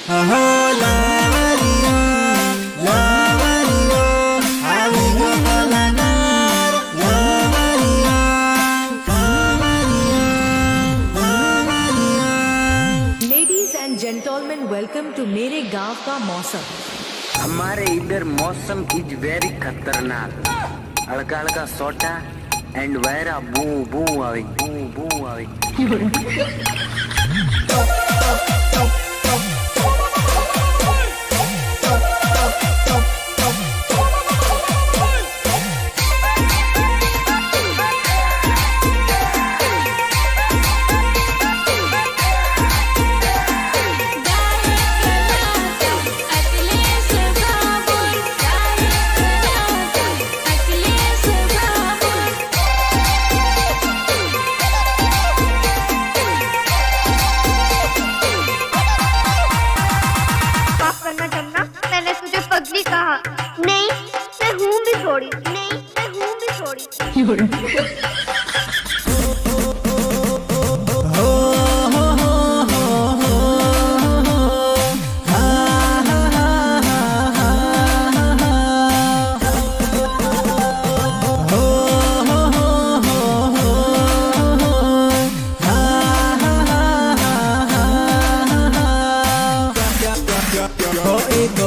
Gentleman welcome to मेरे गांव का मौसम। हमारे इधर मौसम इज वेरी खतरनाक। हल्का हल्का सोटा एंड वैरा बू बू आवे बू बू आवे। कहा नहीं मैं हूँ भी थोड़ी, नहीं मैं हूँ भी थोड़ी।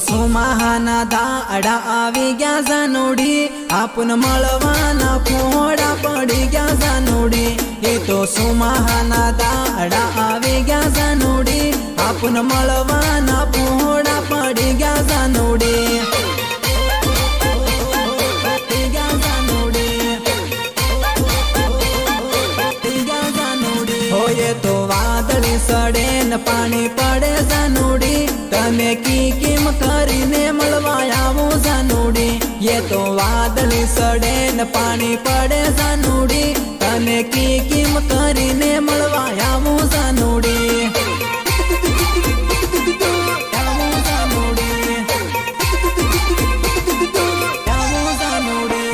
सुमाहाना दाड़ा आवी गया जानोडी आपण मळवाना फोड़ा पड़ी गया जानोडी। ये तो सुमाहाना दाड़ा आवी गया जानोडी आपण मळवाना फोड़ा पड़ी गया जानोडी। हो ये तो वादળી सड़े न पानी पड़े जानोडी तमे की किम करीने मळवा आवो जानोडी। ये तो वादળી सड़े न पानी पड़े जानोडी तमे की किम करीने मळवा आवो जानोडी।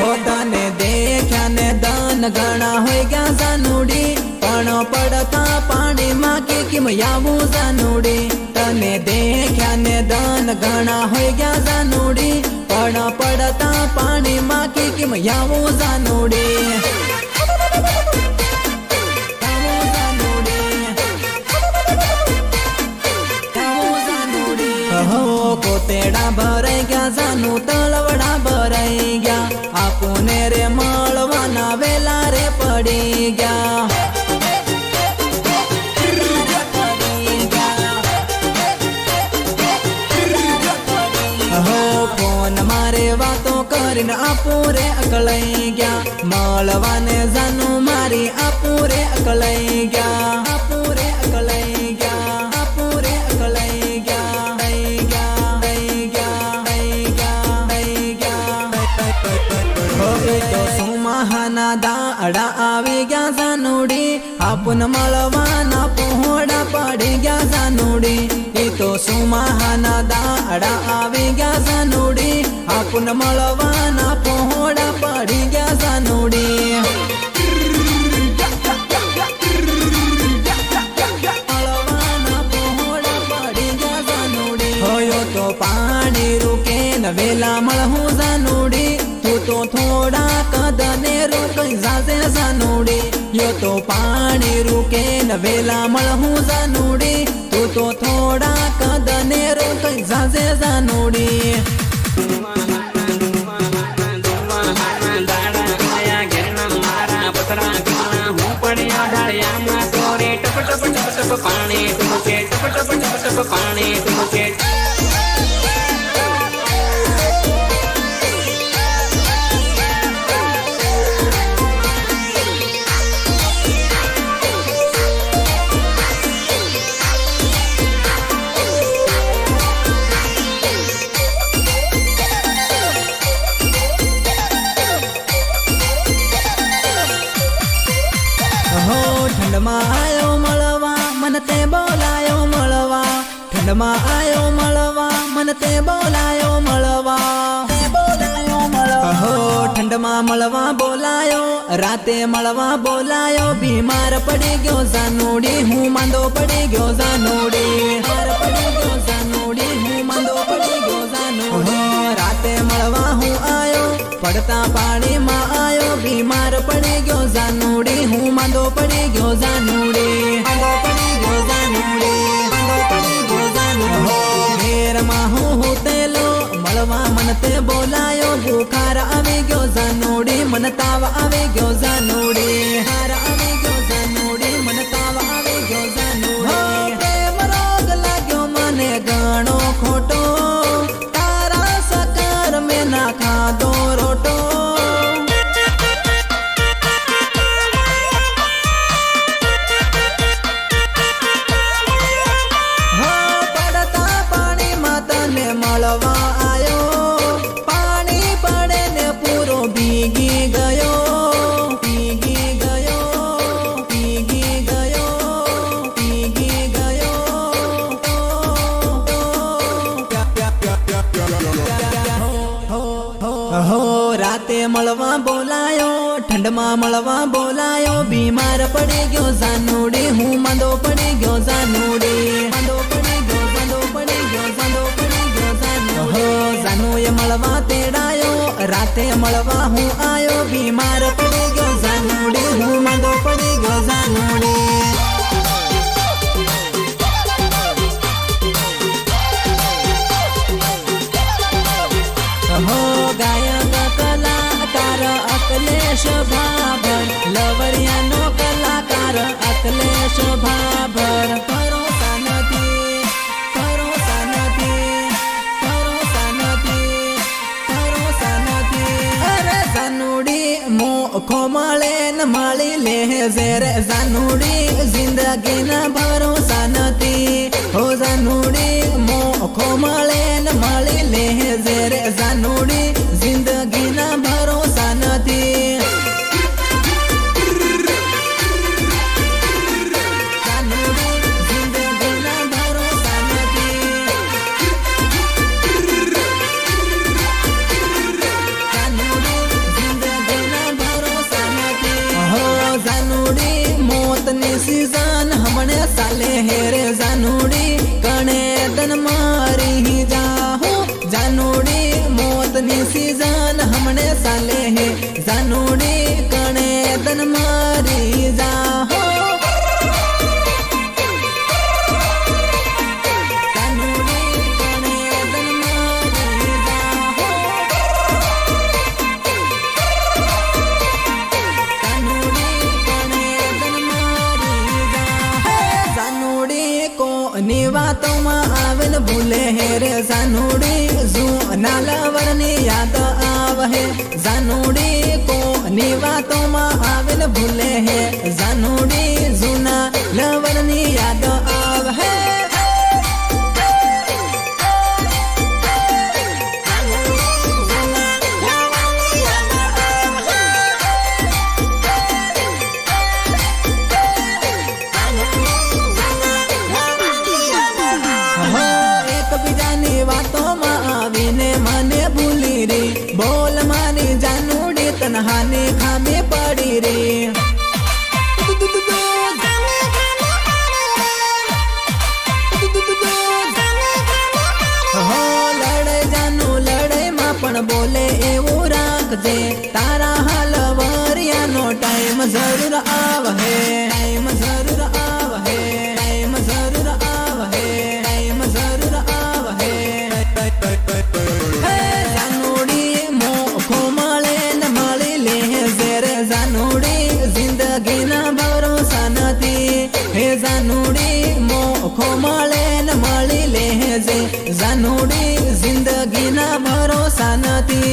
हो तने देख्या ने दन घणा होई गया जानोडी पण पड़ता पानी मां की किम आवो जानोडी। तने देख्या ने दन घणा होई गया जानोडी पण पड़ता पानी मां की किम आवो जानोडी। हो कोतेड़ा भराई गया जानू तलवड़ा भराई गया आपुने रे मळवाना वेला रे पड़ी गया। हो फोन मारे वातो करीने आपूरे अकलाई गया मळवाने जानू मारी आपूरे अकलाई गया आपूरे अकलाई गया आपूरे अकलाई गया। तो सुमाहाना दाड़ा आवी गया जानोडी आपण मळवाना पोहड़ा पड़ी गया जानोडी। ये तो सुमाहाना दाड़ा आवी गया जानोडी आपण मळवाना पोहड़ा पड़ी गया जानोडी। होयो तो पानी रुके न वेला मळहू जानोडी तू तो थोड़ा कदने रुक जाजे जानोडी। यो तो पानी रुके न वेला मळहू जानोडी तू तो थोड़ा कदने रुक जाजे जानोडी। टप टप टप टप पानी तुमके टप टप टप टप पानी तुमके। हो ठंड में आयो मळवा मन ते बोलायो मळवा ठंड में आयो मळवा मन ते बोलायो मळवा हो ठंड में मळवा बोलायो राते मळवा बोलायो बीमार पड़ी गयो जानोडी हूँ मांदो पड़ी गयो जानोडी बीमार पड़ी गयो जानोडी। પડતા પાણીમાં આયો બીમાર પડી ગયો જાનુડી હું માંદો પડી ગયો જાનુડી માંદો પડી ગયો જાનુડી માંદો પડી ગયો જાનુડી ઘેરમાં હું તેલો મળવા મને તે બોલાયો બુખાર આવી ગયો જાનુડી મને તાવ આવી ગયો જાનુડી હાર આવી ગયો જાનુડી મને તાવ આવી ગયો જાનુડી પ્રેમ રોગ લાગ્યો મને ઘણો ખોટો તારા સકર મેં ના ખાધો રોટો પડતા પાણીમાં તને મળવા આયો પાણી પડે ને પૂરો ભીગી ગયો ભીગી ગયો ભીગી ગયો ભીગી ગયો હો રાતે મળવા બોલાયો ઠંડમાં મળવા બોલાયો બીમાર પડી ગયો જાનુડી હું માંદો પડી ગયો જાનુડી માંદો પડી ગયો માંદો પડી ગયો માંદો પડી ગયો જાનુ હો જાનુએ મળવા તેડાયો રાતે મળવા હું આયો બીમાર પડી ગયો જાનુડી હું માંદો પડી ગયો જાનુડી હો ગાયક કલાકાર અકલેશ ભાભર લવરિયાનો કલાકાર અકલેશ ભાભર ભરોસા નથી ભરોસા નથી ભરોસા નથી ભરોસા નથી અરે જાનુડી મોખો મળે ને મળી લેજે રે જાનુડી જિંદગીના ભરોસા નથી હો જાનુડી મોખો મળે ને મળી લેજે રે જાનુડી જિંદગીના ભરોસા નથી જાનુડી જિંદગીના ભરોસા નથી જાનુડી જિંદગીના ભરોસા નથી હો જાનુડી મોતની સીઝન હમણે સાલે હેરે જાનુડી કણે તન મારી જાહું જાનુડી મોતની સીઝન હમણે સાલે હે જાનુડી કણે તન મારી જાહું જાનુડી કણે તન મારી જાહું જાનુડી કણે તન મારી જાહું જાનુડી કોની વાતોમાં આવે ને ભૂલે હે રે જાનુડી જૂના લવરની યાદ આવે હે જાનુડી કોની વાતોમાં આવે ને ભૂલે હે જાનુડી જૂના લવરની યાદ આવે હે એકબીજાની વાતોમાં આવીને મને ભૂલી રે બોલ મારી જાનુડી તનહાની ખામી પડી રે હો લડે જાનુ લડાઈમાં પણ બોલે એવું રાખજે તારા હલવરિયાનો ટાઈમ જરૂર આવહે ટાઈમ જરૂર આવહે ટાઈમ જરૂર આવહે ટાઈમ જરૂર આવહે હે જાનુડી મોખો મળે ને મળી લેજે રે જાનુડી જિંદગીના ભરોસા નથી હે જાનુડી મોખો મળે ને મળી લેજે જાનુડી જિંદગીના ભરોસા નથી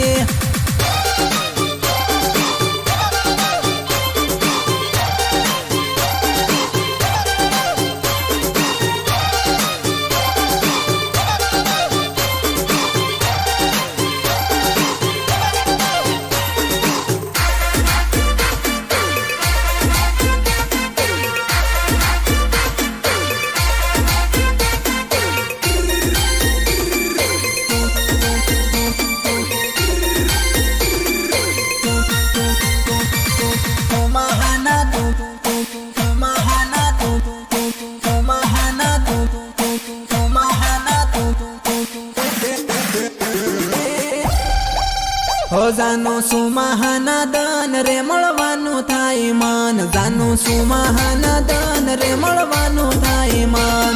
હો જાનું સુમાહાના દાન રે મળવાનું થાય મન, જાનું સુમાહાના દાન રે મળવાનું થાય મન.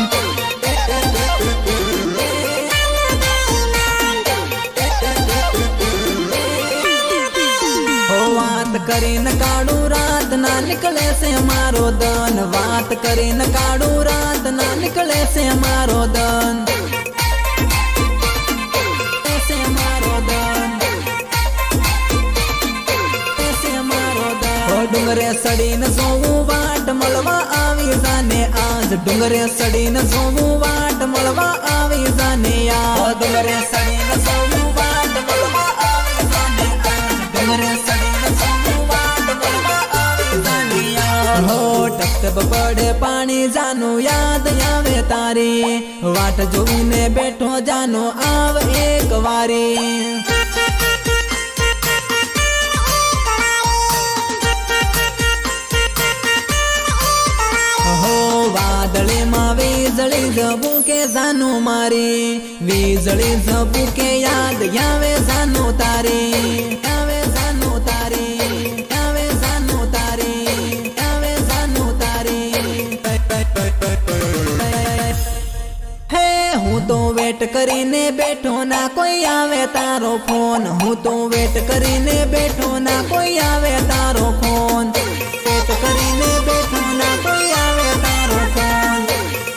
વાત કરીને કાળું રાત ના નીકળે છે મારો દન, વાત કરીને કાળું રાત ના નીકળે છે મારો દન. ડુંગરે સડીને જોવું વાટ મળવા આવી જાને આજ, ડુંગરે સડીને જોવું વાટ મળવા આવી જાને યાર. ડુંગરે સડીને જોવું વાટ મળવા આવી જાને આજ, ડુંગરે સડીને જોવું વાટ મળવા આવી જાને યાર. હો ટપટપ પડે પાણી જાનું યાદ આવે તારી, વાટ જોઈને બેઠો જાનો આવ એક વારી. વાદળીમાં વીજળી જબું કે જાનું મારી, વીજળી જબું કે યાદ આવે જાનું તારી, આવે જાનું તારી, આવે જાનું તારી, આવે જાનું તારી. હે હું તો વેટ કરીને બેઠો ના કોઈ આવે તારો ફોન, હું તો વેટ કરીને બેઠો ના કોઈ આવે તારો ફોન. વેટ કરીને બેઠો ના કોઈ આવે તારો ફોન,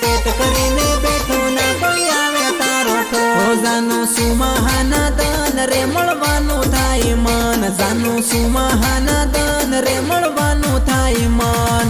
વેટ કરીને બેઠો ના કોઈ આવે તારો ફોન. જાનું સુમાહાના દાન રે મળવાનું થાય મન, જાનું સુમાહાના દાન રે મળવાનું થાય મન.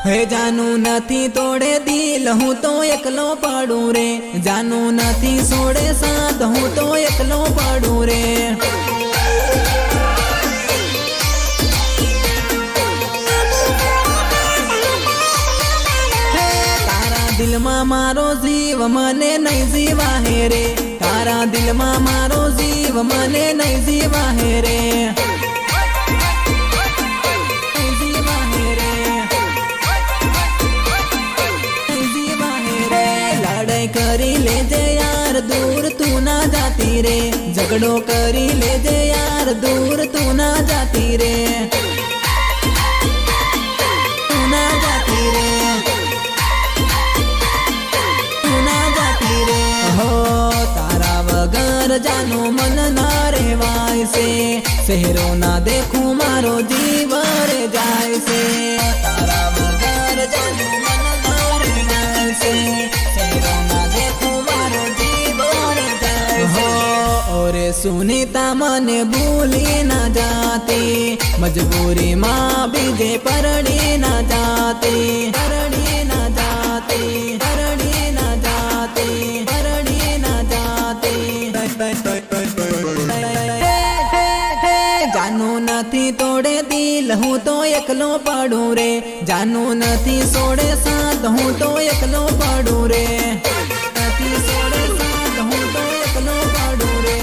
હે જાનું નથી તોડે દિલ હું તો એકલો પડું રે, જાનું નથી છોડે સાથ હું તો એકલો પડું રે. તારા દિલમાં મારો જીવ મને નહીં જીવા હે રે, તારા દિલમાં મારો જીવ મને નહીં જીવા હે રે. કરી લેજે યાર દૂર તું ના જાતી રે, ઝઘડો કરી લેજે યાર દૂર તું ના જાતી રે, તું ના જાતી રે, તું ના જાતી રે. હો તારા વગર જાનું મન ના રહેવાય છે, શહેરો ના દેખું મારો જીવ રે જાય છે. તારા વગર જાનું મન ના રહેવાય છે, શહેરો ના દેખું મારો જીવ રે જાય છે. ઓરે સુનીતા મને ભૂલી ના જાતી, મજબૂરી માં બીજે પરડી ના જાતી, પરડી ના જાતી, પરડી ના જાતી, પરડી ના જાતી. જાનું નથી તોડે દિલ હું તો એકલો પડું રે, જાનું નથી છોડે સાથ હું તો એકલો પડું રે, નથી છોડે સાથ હું તો એકલો પડું રે,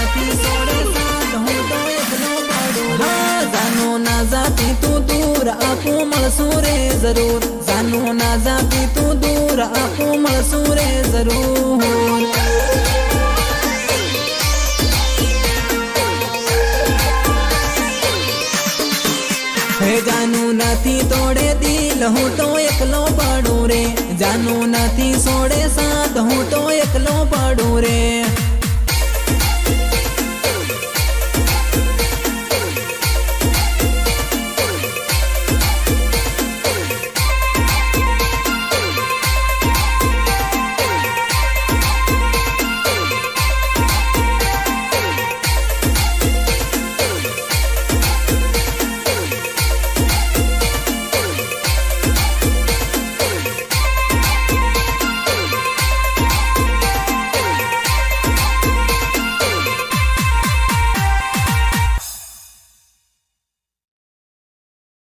નથી છોડે સાથ હું તો એકલો પડું રે. જાનું ના જાતી તું દૂર આપું મળશું રે જરૂર, જાનું ના જાતી તું દૂર આપું મળશું રે જરૂર. હે જાનું નથી તોડે દિલ હું તો એકલો પડું રે, જાનું નથી છોડે સાથ હું તો એકલો પડું રે.